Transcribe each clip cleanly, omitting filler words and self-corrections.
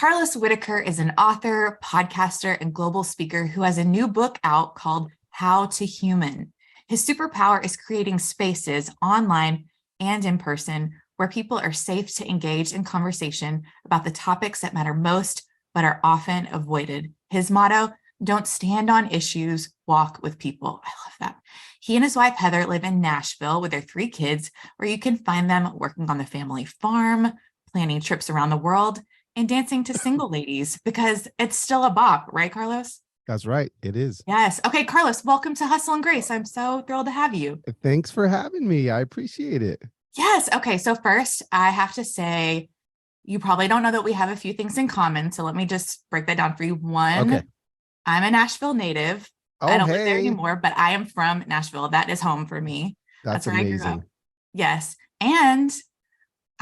Carlos Whittaker is an author, podcaster, and global speaker who has a new book out called How to Human. His superpower is creating spaces online and in person where people are safe to engage in conversation about the topics that matter most but are often avoided. His motto, don't stand on issues, walk with people. I love that. He and his wife, Heather, live in Nashville with their 3 kids, where you can find them working on the family farm, planning trips around the world, and dancing to single ladies because it's still a bop, right, Carlos? That's right. It is. Yes. Okay, Carlos, welcome to Hustle and Grace. I'm so thrilled to have you. Thanks for having me. I appreciate it. Yes. Okay. So first, I have to say, you probably don't know that we have a few things in common. So let me just break that down for you. One, Okay. I'm a Nashville native. Oh, I don't live there hey. anymore, but I am from Nashville. That is home for me. That's where I grew up. amazing. Yes. And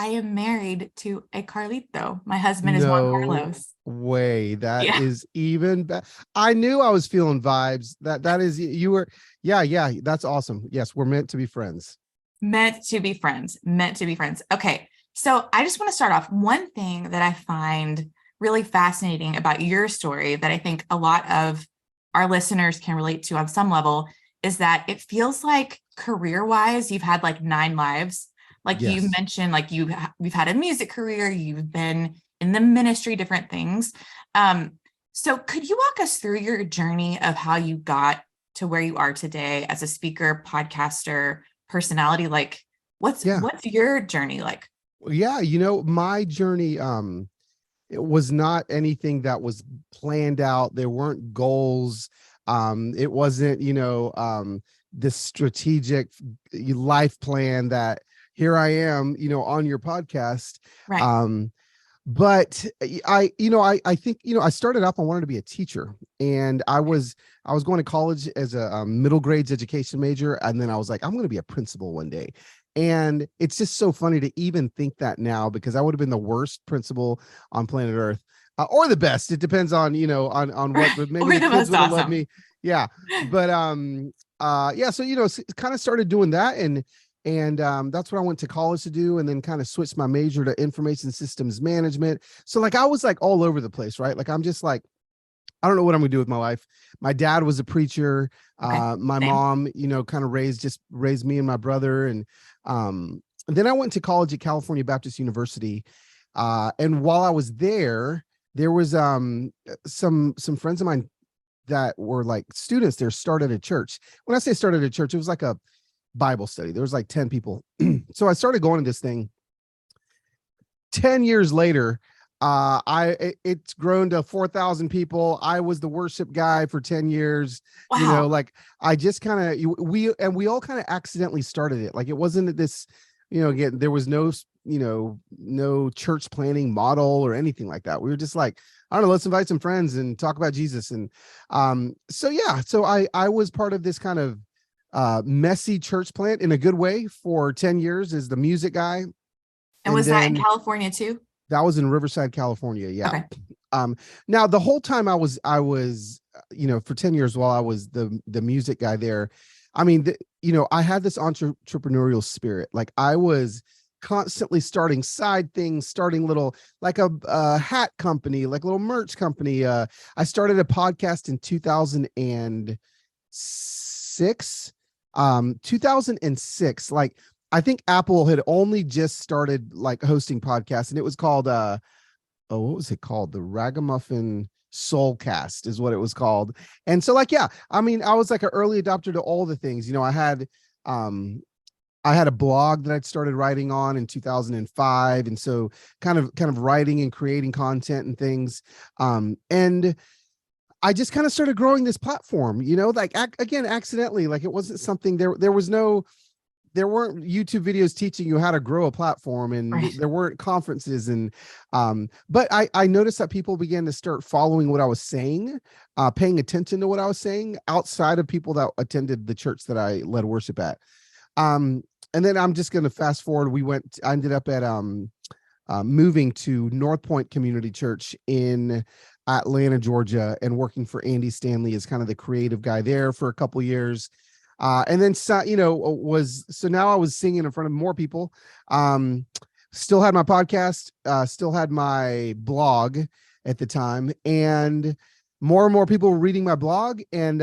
I am married to a Carlito. My husband is Juan No Carlos. way. That Yeah. is even better. I knew I was feeling vibes. That is, you were. Yeah. That's awesome. Yes, we're meant to be friends. Meant to be friends. Meant to be friends. Okay. So I just want to start off. One thing that I find really fascinating about your story that I think a lot of our listeners can relate to on some level is that it feels like career-wise, you've had like 9 lives. Like Yes. you mentioned, like you've had a music career, you've been in the ministry, different things. So could you walk us through your journey of how you got to where you are today as a speaker, podcaster, personality? Like what's your journey like? Yeah, my journey, it was not anything that was planned out. There weren't goals. It wasn't, this strategic life plan that here I am, on your podcast. Right. But I think, I started off, I wanted to be a teacher, and I was going to college as a middle grades education major. And then I was like, I'm going to be a principal one day. And it's just so funny to even think that now, because I would have been the worst principal on planet Earth, or the best. It depends on, on what, but maybe the kids would have loved me. Yeah. But, yeah. So, kind of started doing that. And that's what I went to college to do, and then kind of switched my major to information systems management. So like, I was like all over the place, right? Like, I'm just like, I don't know what I'm gonna do with my life. My dad was a preacher. My Same. mom, kind of raised me and my brother. And then I went to college at California Baptist University. And while I was there was some friends of mine that were like students there started a church. When I say started a church, it was like a Bible study. There was like 10 people. So I started going to this thing. 10 years later, it's grown to 4,000 people. I was the worship guy for 10 years. Wow. Like I just kind of, we all kind of accidentally started it. Like it wasn't this, again, there was no, no church planning model or anything like that. We were just like, I don't know, let's invite some friends and talk about Jesus. And so I was part of this kind of messy church plant in a good way for 10 years as the music guy. And was that in California too? That was in Riverside, California. Yeah. Okay. Now the whole time I was, for 10 years while I was the music guy there, I mean, I had this entrepreneurial spirit. Like I was constantly starting side things, starting little, like a hat company, like a little merch company. I started a podcast in 2006. 2006, like I think Apple had only just started like hosting podcasts, and it was called what was it called? The Ragamuffin SoulCast is what it was called. And so like, yeah, I mean, I was like an early adopter to all the things. I had a blog that I'd started writing on in 2005, and so kind of writing and creating content and things. And I just kind of started growing this platform, like again, accidentally. Like it wasn't something there weren't YouTube videos teaching you how to grow a platform, and Right. there weren't conferences. And but I noticed that people began to start following what I was saying, paying attention to what I was saying outside of people that attended the church that I led worship at. And then I'm just going to fast forward. I ended up at moving to Northpointe Community Church in Atlanta, Georgia, and working for Andy Stanley as kind of the creative guy there for a couple years. And then, so now I was singing in front of more people, still had my podcast, still had my blog. at the time, and more people were reading my blog, and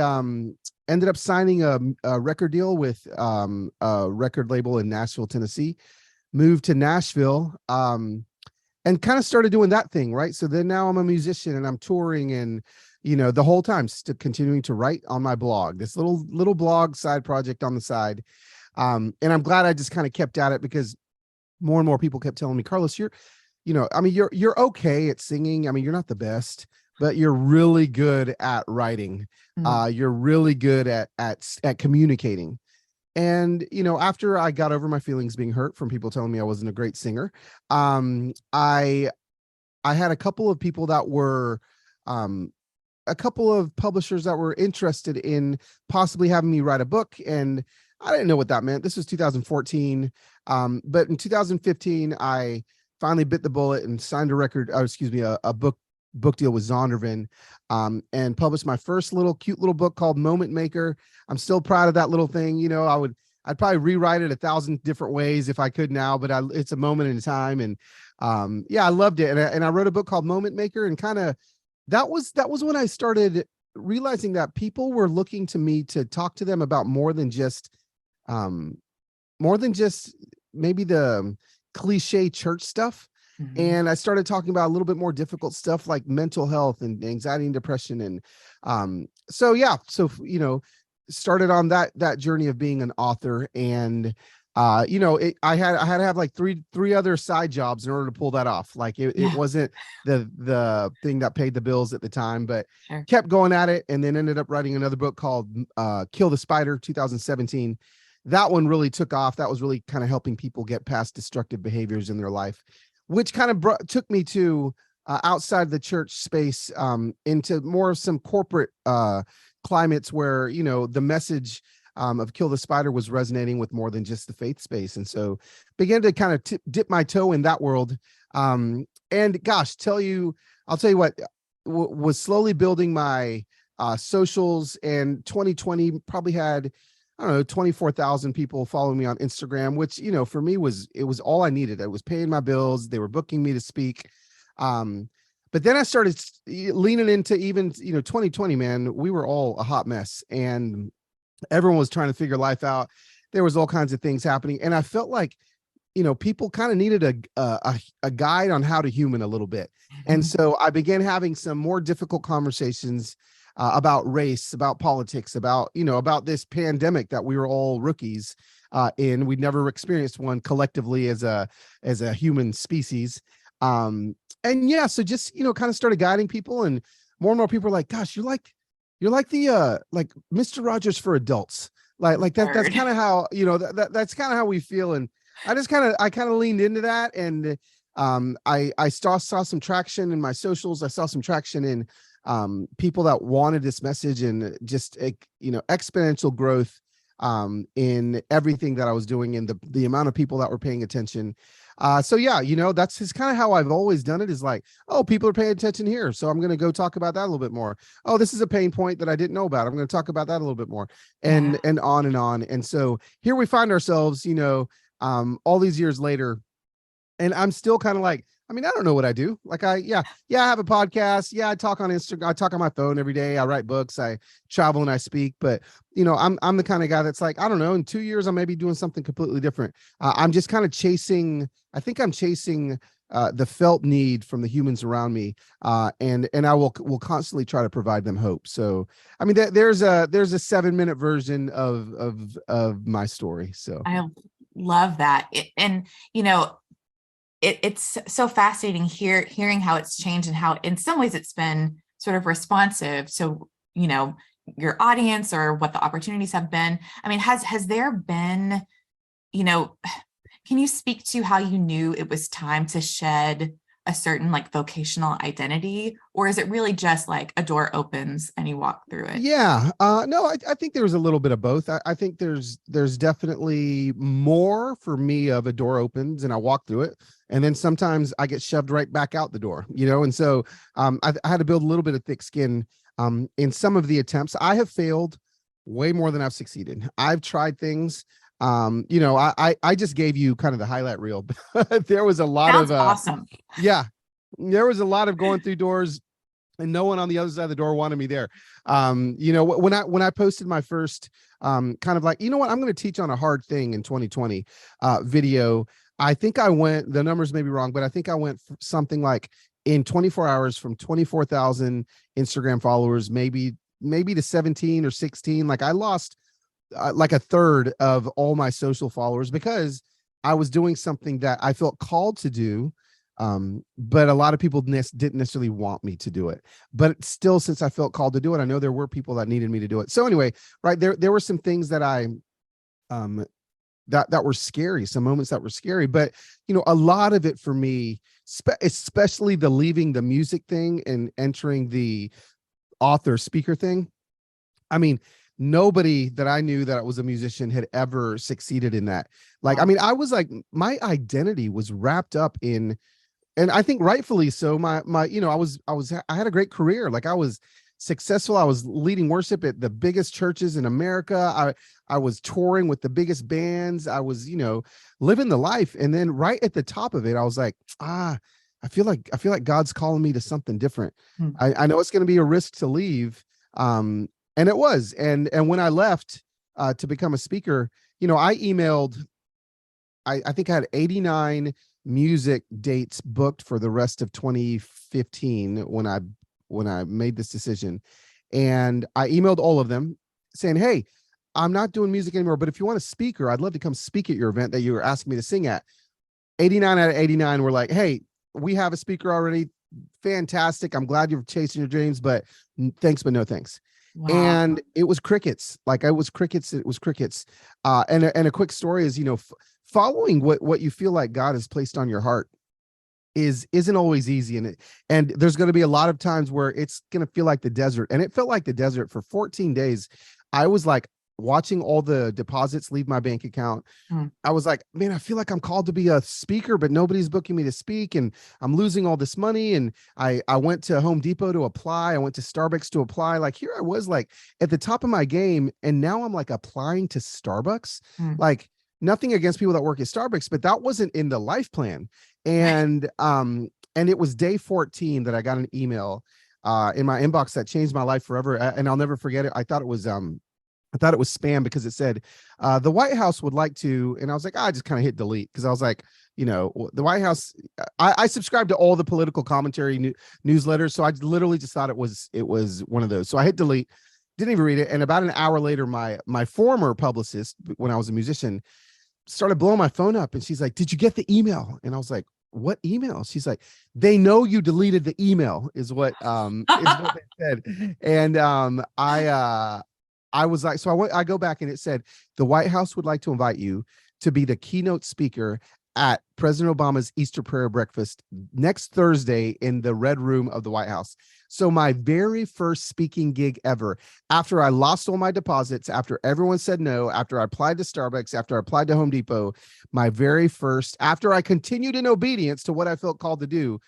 ended up signing a record deal with a record label in Nashville, Tennessee. Moved to Nashville, and kind of started doing that thing, right? So then now I'm a musician and I'm touring, and the whole time still continuing to write on my blog, this little blog side project on the side. And I'm glad I just kind of kept at it, because more and more people kept telling me, Carlos, you're okay at singing. I mean, you're not the best, but you're really good at writing. You're really good at communicating. And, after I got over my feelings being hurt from people telling me I wasn't a great singer, I had a couple of people that were, a couple of publishers that were interested in possibly having me write a book. And I didn't know what that meant. This was 2014. But in 2015, I finally bit the bullet and signed a book deal with Zondervan, and published my first cute little book called Moment Maker. I'm still proud of that little thing. I'd probably rewrite it 1,000 different ways if I could now, but it's a moment in time. And I loved it. And I wrote a book called Moment Maker, and kind of that was when I started realizing that people were looking to me to talk to them about more than just maybe the cliche church stuff. Mm-hmm. And I started talking about a little bit more difficult stuff like mental health and anxiety and depression. And started on that journey of being an author. And I had to have like three other side jobs in order to pull that off. Like it wasn't the thing that paid the bills at the time, but Sure. Kept going at it, and then ended up writing another book called Kill the Spider, 2017. That one really took off. That was really kind of helping people get past destructive behaviors in their life, which kind of took me to outside the church space, into more of some corporate climates where, the message of Kill the Spider was resonating with more than just the faith space. And so began to kind of dip my toe in that world. And gosh, I'll tell you what, was slowly building my socials, and 2020 probably had, I don't know, 24,000 people following me on Instagram, which, for me it was all I needed. I was paying my bills. They were booking me to speak. But then I started leaning into even, 2020, man, we were all a hot mess, and everyone was trying to figure life out. There was all kinds of things happening. And I felt like, people kind of needed a guide on how to human a little bit. And so I began having some more difficult conversations about race, about politics, about this pandemic that we were all rookies in. We'd never experienced one collectively as a human species. So just, kind of started guiding people, and more people are like, gosh, you're like the like Mr. Rogers for adults. Like that's kind of how, that's kind of how we feel. And I kind of leaned into that, and I saw some traction in my socials. I saw some traction in people that wanted this message, and just exponential growth in everything that I was doing, and the amount of people that were paying attention. That's just kind of how I've always done it, is like, oh, people are paying attention here, so I'm going to go talk about that a little bit more. Oh, this is a pain point that I didn't know about. I'm going to talk about that a little bit more, and on and on. And so here we find ourselves, all these years later, and I'm still kind of like, I mean, I don't know what I do. Like I have a podcast. Yeah, I talk on Instagram. I talk on my phone every day. I write books. I travel and I speak. But I'm the kind of guy that's like, I don't know. In 2 years, I may be doing something completely different. I'm just kind of chasing. I think I'm chasing the felt need from the humans around me, and I will constantly try to provide them hope. So, I mean, there's a 7-minute version of my story. So I love that, it's so fascinating hearing how it's changed, and how in some ways it's been sort of responsive. So, your audience, or what the opportunities have been. I mean, has there been, can you speak to how you knew it was time to shed a certain vocational identity, or is it really just like a door opens and you walk through it? Yeah. No, I think there's a little bit of both. I think there's definitely more for me of a door opens and I walk through it, and then sometimes I get shoved right back out the door, and so I had to build a little bit of thick skin in some of the attempts. I have failed way more than I've succeeded. I've tried things. I just gave you kind of the highlight reel. There was a lot Sounds of awesome. yeah. There was a lot of going through doors, and no one on the other side of the door wanted me there. When I posted my first kind of like, you know what, I'm going to teach on a hard thing in 2020 video. I think I went, the numbers may be wrong, but I think I went something like in 24 hours from 24,000 Instagram followers, maybe to 17 or 16. Like I lost like a third of all my social followers because I was doing something that I felt called to do. But a lot of people didn't necessarily want me to do it. But still, since I felt called to do it, I know there were people that needed me to do it. So anyway, right there were some things that I that were scary, some moments that were scary. But a lot of it for me, especially the leaving the music thing and entering the author speaker thing. I mean, nobody that I knew that was a musician had ever succeeded in that. Like, I mean, I was like, my identity was wrapped up in, and I think rightfully so, my I had a great career. Like I was successful. I was leading worship at the biggest churches in America. I was touring with the biggest bands. I was, living the life. And then right at the top of it, I was like, I feel like God's calling me to something different. I know it's going to be a risk to leave. And it was. And when I left to become a speaker, I emailed, I think I had 89 music dates booked for the rest of 2015 when I made this decision. And I emailed all of them saying, hey, I'm not doing music anymore, but if you want a speaker, I'd love to come speak at your event that you were asking me to sing at. 89 out of 89 were like, hey, we have a speaker already. Fantastic. I'm glad you're chasing your dreams, but thanks, but no thanks. Wow. And it was crickets. Like it was crickets. And a quick story is, following what you feel like God has placed on your heart isn't always easy. And there's going to be a lot of times where it's going to feel like the desert. And it felt like the desert for 14 days. I was like watching all the deposits leave my bank account. I was like, man, I feel like I'm called to be a speaker, but nobody's booking me to speak. And I'm losing all this money. And I went to Home Depot to apply. I went to Starbucks to apply. Like here I was like at the top of my game. And now I'm like applying to Starbucks. Like nothing against people that work at Starbucks, but that wasn't in the life plan. And it was day 14 that I got an email in my inbox that changed my life forever. And I'll never forget it. I thought it was spam because it said the White House would like to, and I was like, I just kind of hit delete because I was like, the White House, I subscribe to all the political commentary newsletters. So I literally just thought it was one of those. So I hit delete, didn't even read it. And about an hour later, my former publicist, when I was a musician, started blowing my phone up and she's like, did you get the email? And I was like, what email? She's like, they know you deleted the email is what they said. And I was like, so I go back and it said, the White House would like to invite you to be the keynote speaker at President Obama's Easter prayer breakfast next Thursday in the Red Room of the White House. So my very first speaking gig ever, after I lost all my deposits, after everyone said no, after I applied to Starbucks, after I applied to Home Depot, my very first, after I continued in obedience to what I felt called to do,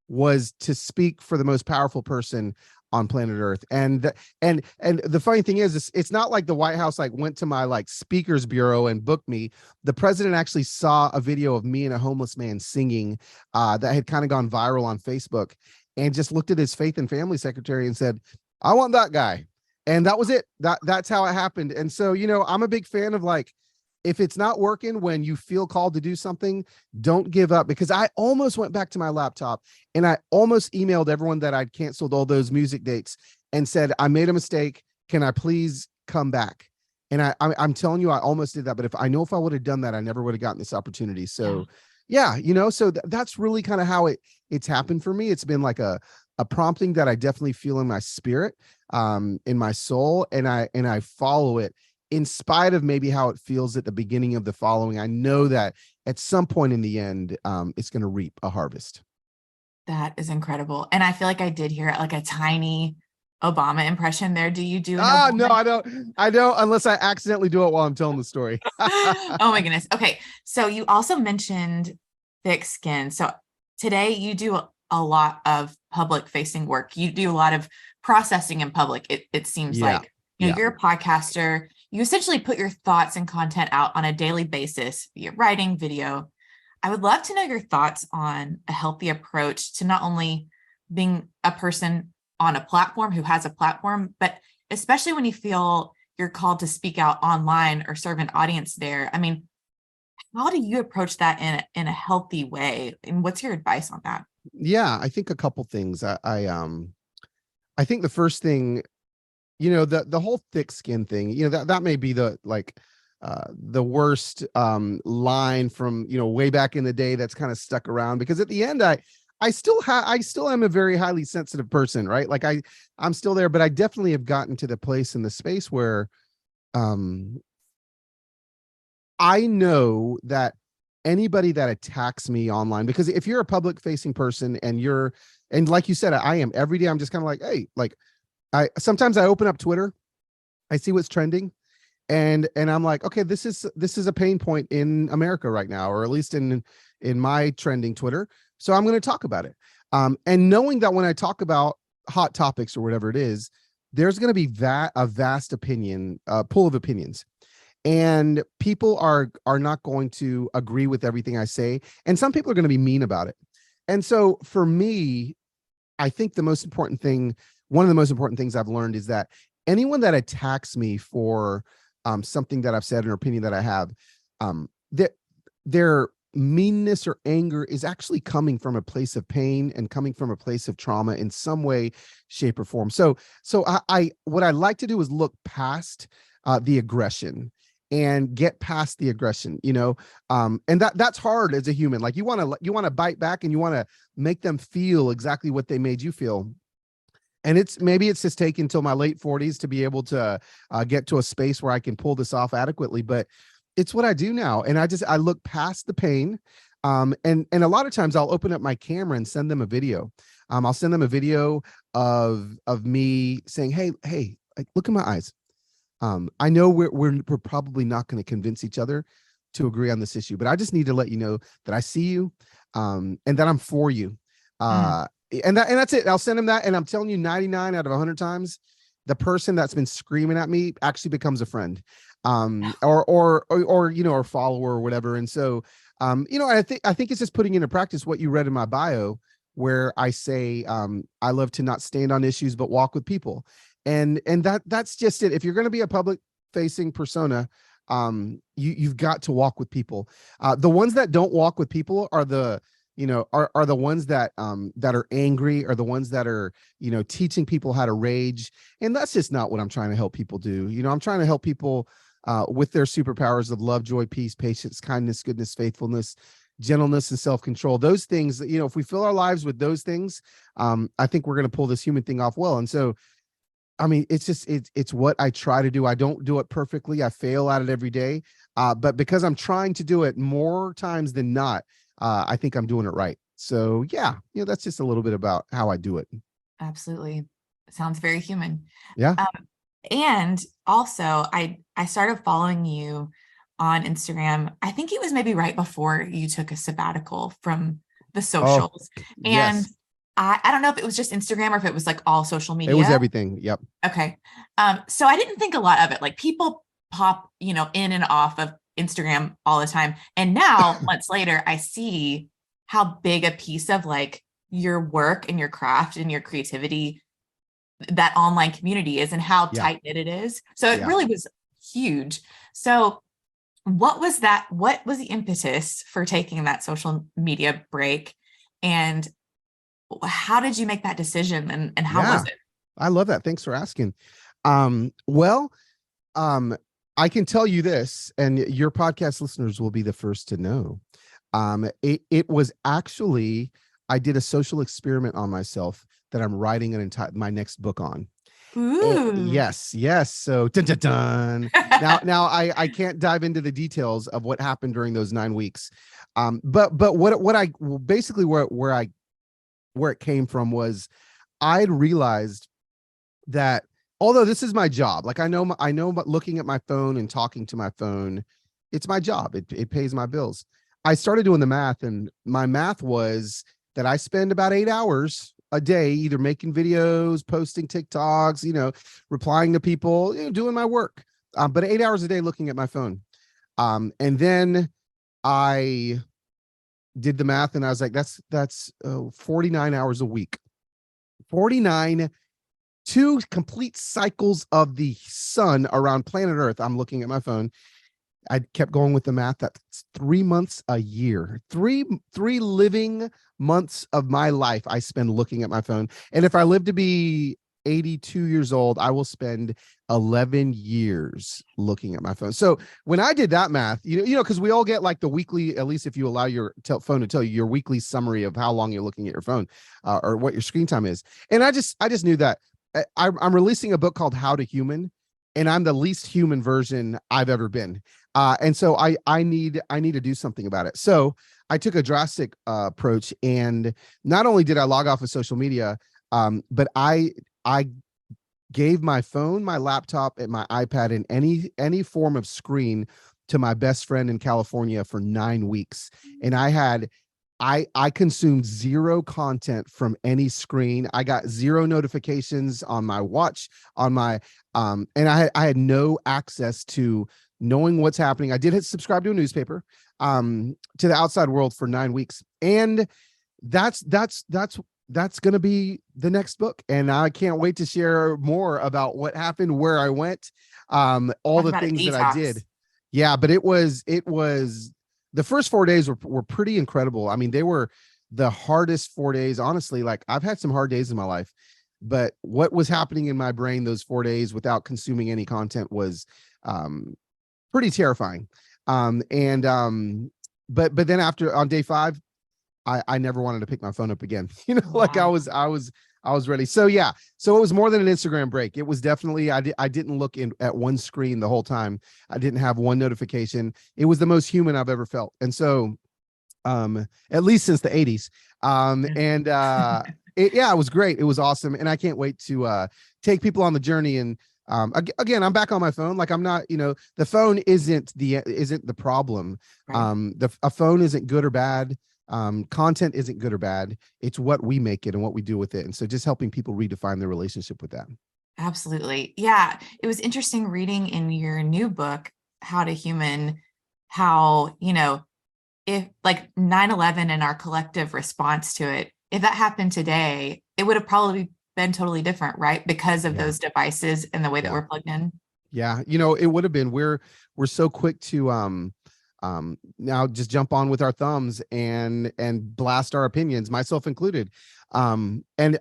was to speak for the most powerful person on planet Earth. And the funny thing is, it's not like the White House like went to my like speakers bureau and booked me. The president actually saw a video of me and a homeless man singing that had kind of gone viral on Facebook, and just looked at his faith and family secretary and said, I want that guy. And that was it. That's how it happened. And so, I'm a big fan of like, if it's not working when you feel called to do something, don't give up, because I almost went back to my laptop and I almost emailed everyone that I'd canceled all those music dates and said, I made a mistake. Can I please come back? And I'm telling you, I almost did that. But if I would have done that, I never would have gotten this opportunity. So yeah, so that's really kind of how it's happened for me. It's been like a prompting that I definitely feel in my spirit, in my soul, and I follow it. In spite of maybe how it feels at the beginning of the following, I know that at some point in the end, it's going to reap a harvest. That is incredible. And I feel like I did hear like a tiny Obama impression there. Do you do? No, I don't unless I accidentally do it while I'm telling the story. Oh my goodness. Okay. So you also mentioned thick skin. So today you do a lot of public facing work. You do a lot of processing in public. It seems like, you're a podcaster. You essentially put your thoughts and content out on a daily basis via writing, video. I would love to know your thoughts on a healthy approach to not only being a person on a platform who has a platform, but especially when you feel you're called to speak out online or serve an audience there. I mean, how do you approach that in a healthy way? And what's your advice on that? Yeah, I think a couple things. I think the first thing, the whole thick skin thing, that may be the worst line from, way back in the day that's kind of stuck around, because at the end I still am a very highly sensitive person, right? Like I'm still there, but I definitely have gotten to the place in the space where um I know that anybody that attacks me online, because if you're a public facing person and like you said, I am every day, I'm just kind of like, hey, like sometimes I open up Twitter, I see what's trending, and I'm like, okay, this is a pain point in America right now, or at least in my trending Twitter. So I'm going to talk about it. And knowing that when I talk about hot topics or whatever it is, there's going to be a vast pool of opinions, and people are not going to agree with everything I say, and some people are going to be mean about it. And so for me, I think one of the most important things I've learned is that anyone that attacks me for something that I've said, an opinion that I have, that their meanness or anger is actually coming from a place of pain and coming from a place of trauma in some way, shape, or form. So I what I like to do is look past the aggression and get past the aggression, and that's hard as a human. Like you want to bite back, and you want to make them feel exactly what they made you feel. And maybe it's just taken until my late 40s to be able to get to a space where I can pull this off adequately, but it's what I do now. And I look past the pain. And a lot of times I'll open up my camera and send them a video. I'll send them a video of me saying, hey, like, look in my eyes. I know we're probably not going to convince each other to agree on this issue, but I just need to let you know that I see you, and that I'm for you. And that's it. I'll send him that, and I'm telling you, 99 out of 100 times, the person that's been screaming at me actually becomes a friend, or a follower or whatever. And so, I think it's just putting into practice what you read in my bio, where I say, I love to not stand on issues but walk with people. And that's just it. If you're going to be a public facing persona, you've got to walk with people. The ones that don't walk with people are the ones that are angry, or the ones that are, teaching people how to rage. And that's just not what I'm trying to help people do. I'm trying to help people with their superpowers of love, joy, peace, patience, kindness, goodness, faithfulness, gentleness, and self-control. Those things, if we fill our lives with those things, I think we're going to pull this human thing off well. And so, I mean, it's what I try to do. I don't do it perfectly. I fail at it every day. But because I'm trying to do it more times than not, I think I'm doing it right. So yeah, that's just a little bit about how I do it. Absolutely. Sounds very human. Yeah. And also I started following you on Instagram. I think it was maybe right before you took a sabbatical from the Oh, socials. And yes. I don't know if it was just Instagram or if it was like all social media. It was everything. Yep. Okay. So I didn't think a lot of it. Like people pop, in and off of Instagram all the time. And now, months later, I see how big a piece of like your work and your craft and your creativity that online community is, and how Yeah. tight knit it is. So it Yeah. really was huge. So what was that? What was the impetus for taking that social media break? And how did you make that decision? And how was Yeah. it? I love that. Thanks for asking. Well, I can tell you this, and your podcast listeners will be the first to know. It was actually, I did a social experiment on myself that I'm writing my next book on. Ooh. Yes. So dun, dun, dun. Now I can't dive into the details of what happened during those 9 weeks. But what I basically where it came from was, I'd realized that although this is my job, like I know looking at my phone and talking to my phone, it's my job. It pays my bills. I started doing the math, and my math was that I spend about 8 hours a day either making videos, posting TikToks, replying to people, doing my work. But 8 hours a day looking at my phone. And then I did the math, and I was like, that's 49 hours a week. 49, 2 complete cycles of the sun around planet Earth. I'm looking at my phone. I kept going with the math. That's 3 months a year. Three living months of my life I spend looking at my phone. And if I live to be 82 years old, I will spend 11 years looking at my phone. So when I did that math, because we all get like the weekly, at least if you allow your phone to tell you your weekly summary of how long you're looking at your phone, or what your screen time is. And I just knew that I'm releasing a book called How to Human, and I'm the least human version I've ever been. And so I need to do something about it. So I took a drastic approach, and not only did I log off of social media, but I gave my phone, my laptop, and my iPad, and any form of screen to my best friend in California for 9 weeks. And I consumed zero content from any screen. I got zero notifications on my watch, on my and I had no access to knowing what's happening. I did subscribe to a newspaper, to the outside world for 9 weeks. And that's going to be the next book. And I can't wait to share more about what happened, where I went, all the things that I did. Yeah, but it was the first 4 days were pretty incredible. I mean, they were the hardest 4 days, honestly. Like, I've had some hard days in my life, but what was happening in my brain those 4 days without consuming any content was pretty terrifying. But then after, on day 5, I never wanted to pick my phone up again. Like, I was ready. So yeah, so it was more than an Instagram break. It was definitely, I didn't look at one screen the whole time. I didn't have one notification. It was the most human I've ever felt. And so, at least since the 80s. It was great. It was awesome. And I can't wait to take people on the journey. And again, I'm back on my phone. Like, I'm not, the phone isn't the problem. Right. A phone isn't good or bad. Content isn't good or bad. It's what we make it and what we do with it. And so just helping people redefine their relationship with that. Absolutely. Yeah. It was interesting reading in your new book, How to Human, how, if like 9/11 and our collective response to it, if that happened today, it would have probably been totally different, right? Because of those devices and the way that we're plugged in. Yeah. It would have been, we're so quick to, now just jump on with our thumbs and blast our opinions, myself included. And in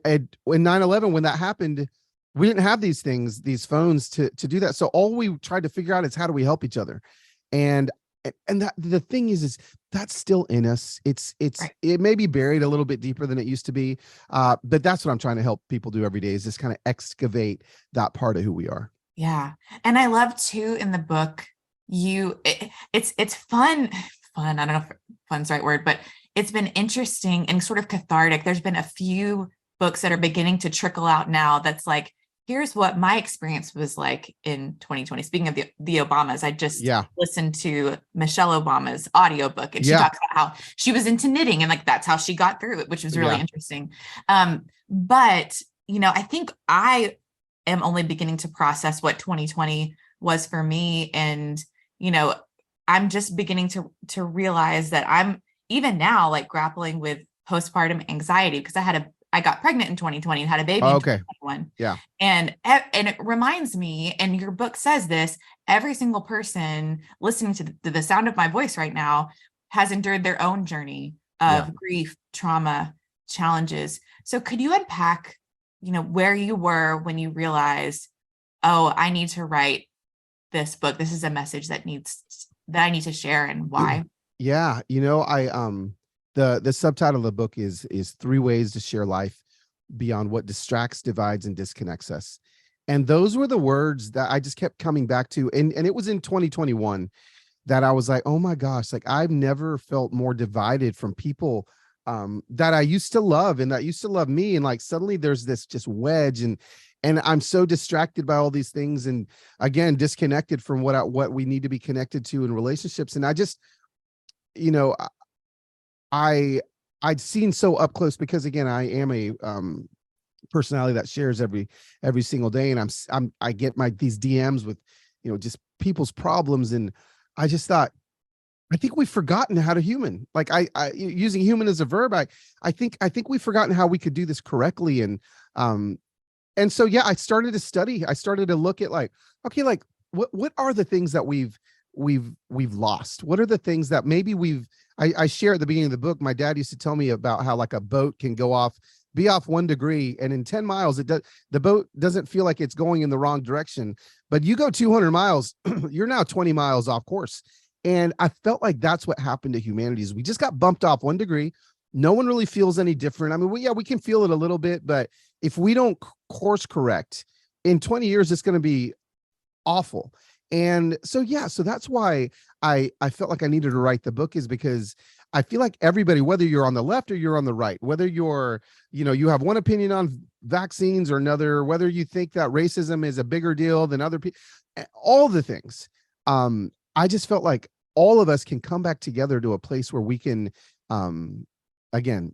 9/11, when that happened, we didn't have these things, these phones to do that. So all we tried to figure out is, how do we help each other? And that the thing is that's still in us. Right. It may be buried a little bit deeper than it used to be. But that's what I'm trying to help people do every day, is just kind of excavate that part of who we are. Yeah. And I love too, in the book, it's fun. I don't know if fun's the right word, but it's been interesting and sort of cathartic. There's been a few books that are beginning to trickle out now that's like, here's what my experience was like in 2020. Speaking of the Obamas, I just listened to Michelle Obama's audiobook, and she talks about how she was into knitting, and like that's how she got through it, which was really interesting. But I think I am only beginning to process what 2020 was for me. And I'm just beginning to realize that I'm even now like grappling with postpartum anxiety, because I got pregnant in 2020 and had a baby in 2021. Yeah. And it reminds me, and your book says this, every single person listening to the sound of my voice right now has endured their own journey of grief, trauma, challenges. So could you unpack, where you were when you realized, oh, I need to write this book. This is a message that I need to share, and why? Yeah. The subtitle of the book is 3 Ways to Share Life Beyond What Distracts, Divides, and Disconnects Us. And those were the words that I just kept coming back to. And it was in 2021 that I was like, oh my gosh, like, I've never felt more divided from people that I used to love and that used to love me. And like, suddenly there's this just wedge, and I'm so distracted by all these things, and again, disconnected from what we need to be connected to in relationships. And I just, I'd seen so up close, because again, I am a personality that shares every single day, and I get these DMs with, just people's problems, and I just thought, I think we've forgotten how to human. Like using human as a verb. I think we've forgotten how we could do this correctly. And so yeah, I started to study. I started to look at like, okay, like what are the things that we've lost? What are the things that maybe I share at the beginning of the book. My dad used to tell me about how like a boat can be off 1 degree, and in 10 miles, the boat doesn't feel like it's going in the wrong direction. But you go 200 miles, you're now 20 miles off course. And I felt like that's what happened to humanity is we just got bumped off 1 degree. No one really feels any different. I mean, we can feel it a little bit, but if we don't course correct in 20 years, it's going to be awful. And so, yeah, so that's why I felt like I needed to write the book, is because I feel like everybody, whether you're on the left or you're on the right, whether you're, you have one opinion on vaccines or another, whether you think that racism is a bigger deal than other people, all the things. I just felt like all of us can come back together to a place where we can, again,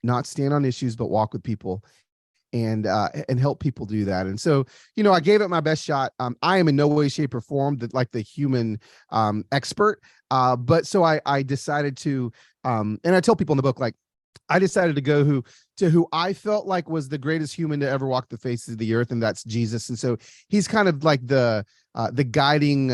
not stand on issues, but walk with people and help people do that. And so, I gave it my best shot. I am in no way, shape, or form the human expert. But so I decided to, and I tell people in the book, like, I decided to go who I felt like was the greatest human to ever walk the face of the earth, and that's Jesus. And so he's kind of like the guide in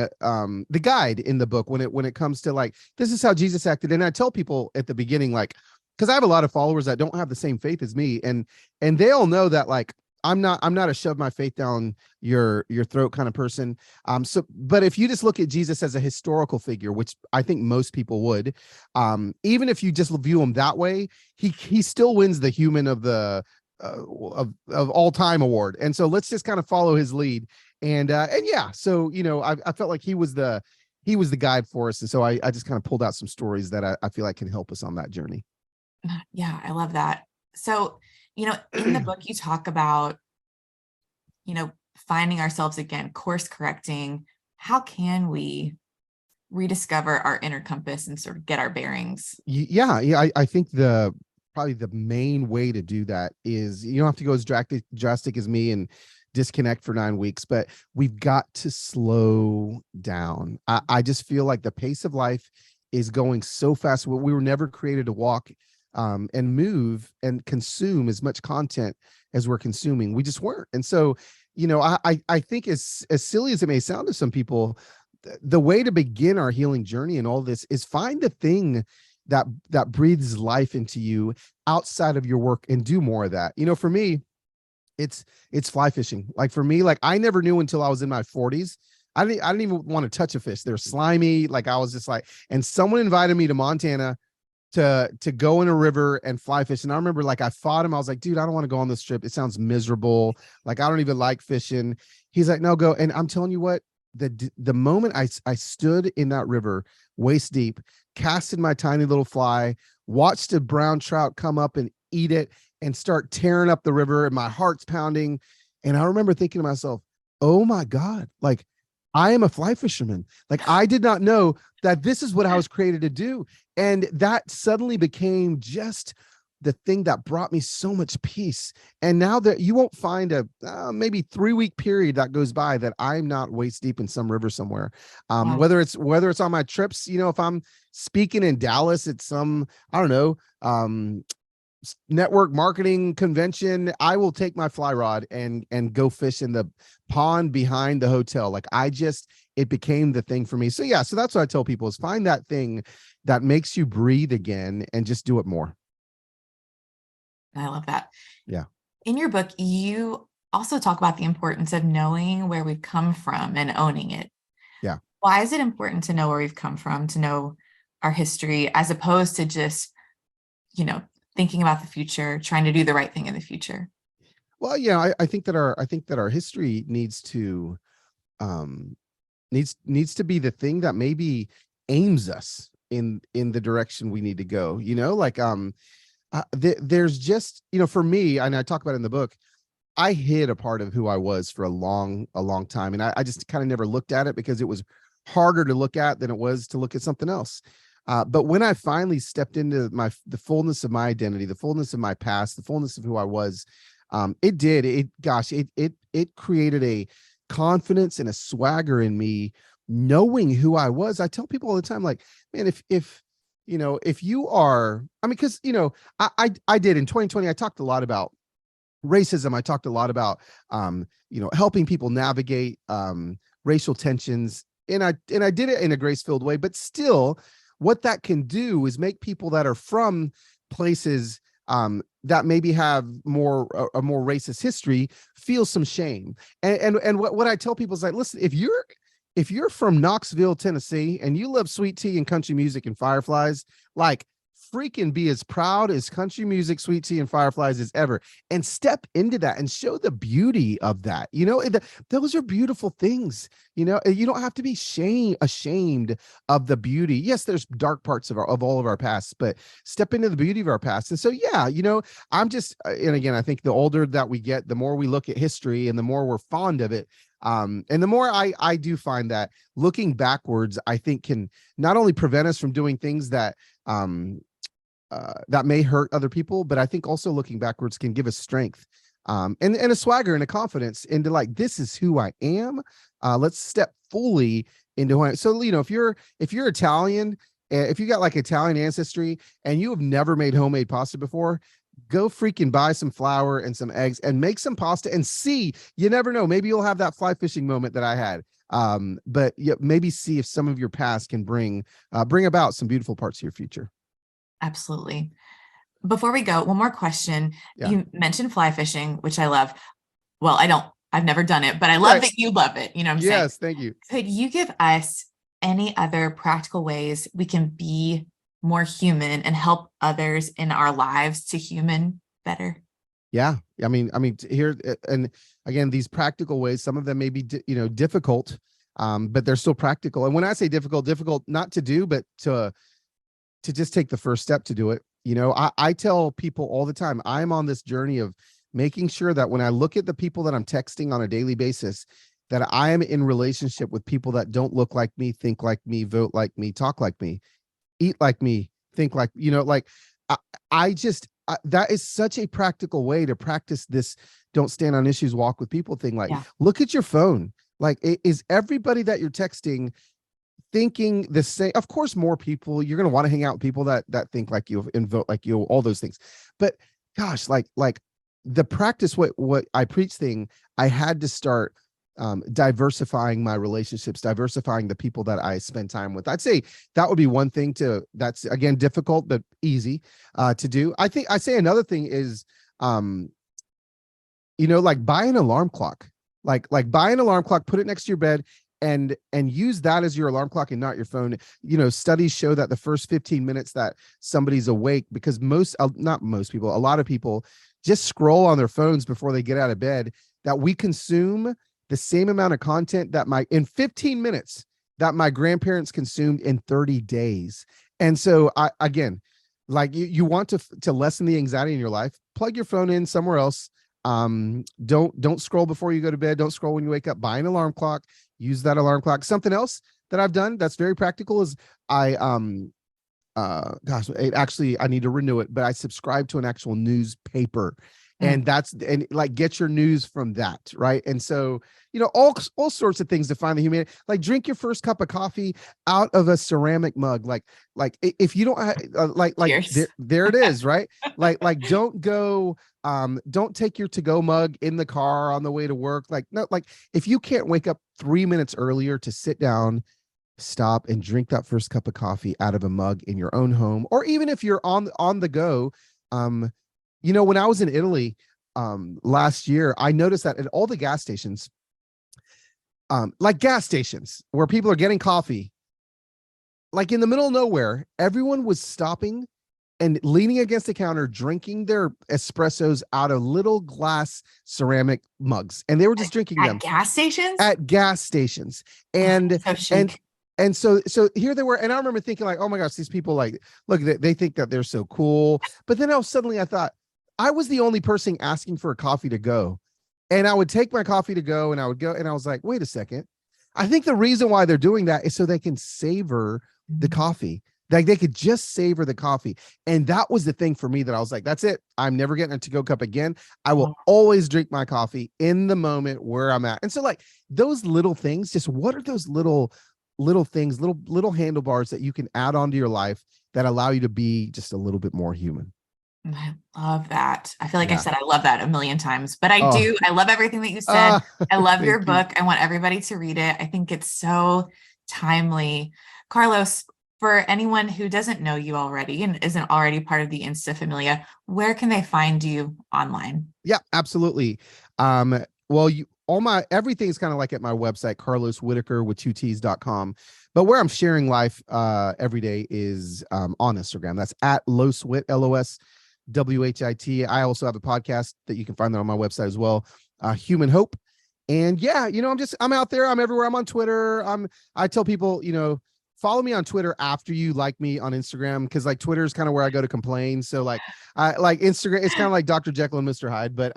the book when it comes to like, this is how Jesus acted. And I tell people at the beginning, like, because I have a lot of followers that don't have the same faith as me, and they all know that, like, I'm not a shove my faith down your throat kind of person. But if you just look at Jesus as a historical figure, which I think most people would, even if you just view him that way, he still wins the human of the of all time award. And so let's just kind of follow his lead. And yeah, so I felt like he was the guide for us, and so I just kind of pulled out some stories that I feel like can help us on that journey. Yeah, I love that. So, in the book, you talk about, finding ourselves again, course correcting. How can we rediscover our inner compass and sort of get our bearings? Yeah. I think probably the main way to do that is, you don't have to go as drastic as me and disconnect for 9 weeks, but we've got to slow down. I just feel like the pace of life is going so fast. We were never created to walk and move and consume as much content as we're consuming. We just weren't. And so, I think as silly as it may sound to some people, the way to begin our healing journey and all this is find the thing that breathes life into you outside of your work and do more of that. For me, it's fly fishing. Like, for me, like, I never knew until I was in my 40s. I didn't even want to touch a fish. They're slimy. Like, I was just like, and someone invited me to Montana to go in a river and fly fish. And I remember, like, I fought him. I was like, dude, I don't want to go on this trip. It sounds miserable. Like, I don't even like fishing. He's like, no, go. And I'm telling you what, the moment I stood in that river waist deep, casted my tiny little fly, watched a brown trout come up and eat it and start tearing up the river, and my heart's pounding. And I remember thinking to myself, oh my God, like, I am a fly fisherman. Like, I did not know that this is what I was created to do. And that suddenly became just the thing that brought me so much peace. And now that you won't find a maybe 3-week period that goes by that I'm not waist deep in some river somewhere. Wow. Whether it's on my trips, if I'm speaking in Dallas at some, I don't know, network marketing convention, I will take my fly rod and go fish in the pond behind the hotel. Like, it became the thing for me. So yeah, so that's what I tell people is find that thing that makes you breathe again and just do it more. I love that. Yeah. In your book, you also talk about the importance of knowing where we've come from and owning it. Yeah. Why is it important to know where we've come from, to know our history, as opposed to just, thinking about the future, trying to do the right thing in the future? Well, yeah, I think that our history needs to needs to be the thing that maybe aims us in the direction we need to go. Like, there's just, for me, and I talk about it in the book, I hid a part of who I was for a long time, and I just kind of never looked at it because it was harder to look at than it was to look at something else. But when I finally stepped into the fullness of my identity, the fullness of my past, the fullness of who I was, it created a confidence and a swagger in me knowing who I was. I tell people all the time, like, man, if you are, I mean, because I did in 2020, I talked a lot about racism. I talked a lot about helping people navigate racial tensions, and I did it in a grace-filled way. But still, what that can do is make people that are from places that maybe have a more racist history feel some shame. And what I tell people is like, listen, if you're from Knoxville, Tennessee, and you love sweet tea and country music and fireflies, like, freaking be as proud as country music, sweet tea, and fireflies as ever, and step into that and show the beauty of that. Those are beautiful things. You don't have to be ashamed of the beauty. Yes, there's dark parts of all of our past, but step into the beauty of our past. And so, yeah, I'm just, and again, I think the older that we get, the more we look at history and the more we're fond of it. And the more I do find that looking backwards, I think can not only prevent us from doing things that that may hurt other people, but I think also looking backwards can give us strength and a swagger and a confidence into, like, this is who I am. Let's step fully into who I am. So, if you're Italian, if you got like Italian ancestry and you have never made homemade pasta before, go freaking buy some flour and some eggs and make some pasta and see. You never know. Maybe you'll have that fly fishing moment that I had. But maybe see if some of your past can bring about some beautiful parts of your future. Absolutely. Before we go, one more question. Yeah. You mentioned fly fishing, which I love. Well, I've never done it, but I love that you love it. You know what I'm saying? Yes, thank you. Could you give us any other practical ways we can be more human and help others in our lives to human better? Yeah. I mean, here, and again, these practical ways, some of them may be, difficult, but they're still practical. And when I say difficult not to do, but to just take the first step to do it. I tell people all the time, I'm on this journey of making sure that when I look at the people that I'm texting on a daily basis, that I am in relationship with people that don't look like me, think like me, vote like me, talk like me, eat like me, think like, that is such a practical way to practice this don't stand on issues, walk with people thing. Like, look at your phone. Like, is everybody that you're texting thinking the same? Of course, more people, you're going to want to hang out with people that think like you and vote like you, all those things. But gosh, like the practice what I preach thing, I had to start diversifying my relationships, diversifying the people that I spend time with. I'd say that would be one thing that's again difficult but easy to do. I think I say another thing is like buy an alarm clock, like buy an alarm clock, put it next to your bed, and use that as your alarm clock and not your phone. Studies show that the first 15 minutes that somebody's awake, because not most people, a lot of people just scroll on their phones before they get out of bed, that we consume the same amount of content in 15 minutes that my grandparents consumed in 30 days. And so again, like you want to lessen the anxiety in your life, plug your phone in somewhere else. Don't scroll before you go to bed. Don't scroll when you wake up. Buy an alarm clock, use that alarm clock. Something else that I've done that's very practical is I need to renew it, but I subscribe to an actual newspaper. And like get your news from that, right? And so, all sorts of things to find the humanity. Like drink your first cup of coffee out of a ceramic mug. Like if you don't there it is, right? like don't take your to-go mug in the car on the way to work. Like, no, like if you can't wake up 3 minutes earlier to sit down, stop and drink that first cup of coffee out of a mug in your own home, or even if you're on the go. When I was in Italy last year, I noticed that at all the gas stations, like gas stations where people are getting coffee, like in the middle of nowhere, everyone was stopping and leaning against the counter, drinking their espressos out of little glass ceramic mugs. And they were just drinking them at gas stations. And, and so here they were. And I remember thinking like, oh my gosh, these people, like, look, they think that they're so cool. But then suddenly I thought, I was the only person asking for a coffee to go. And I would take my coffee to go and I would go. And I was like, wait a second. I think the reason why they're doing that is so they can savor the coffee. Like they could just savor the coffee. And that was the thing for me that I was like, that's it. I'm never getting a to-go cup again. I will always drink my coffee in the moment where I'm at. And so like those little things, just what are those little little things, little handlebars that you can add onto your life that allow you to be just a little bit more human. I love that. I feel like I've Yeah. said I love that a million times, but I Oh, do. I love everything that you said. I love your thank you. book. I want everybody to read it. I think it's so timely. Carlos, for anyone who doesn't know you already and isn't already part of the Instafamilia, where can they find you online? Yeah, absolutely. Well, everything's kind of like at my website, Carlos Whittaker with 2Ts.com. But where I'm sharing life every day is on Instagram. That's at LosWhit, LOSWHIT. I also have a podcast that you can find that on my website as well, Human Hope. And yeah, I'm out there. I'm everywhere. I'm on Twitter. I tell people, follow me on Twitter after you like me on Instagram, because like Twitter is kind of where I go to complain. So like I like Instagram, it's kind of like Dr. Jekyll and Mr. Hyde. But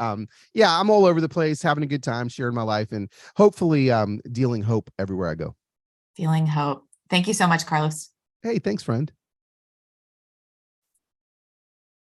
yeah, I'm all over the place, having a good time, sharing my life, and hopefully dealing hope everywhere I go. Feeling hope. Thank you so much, Carlos. Hey, thanks, friend.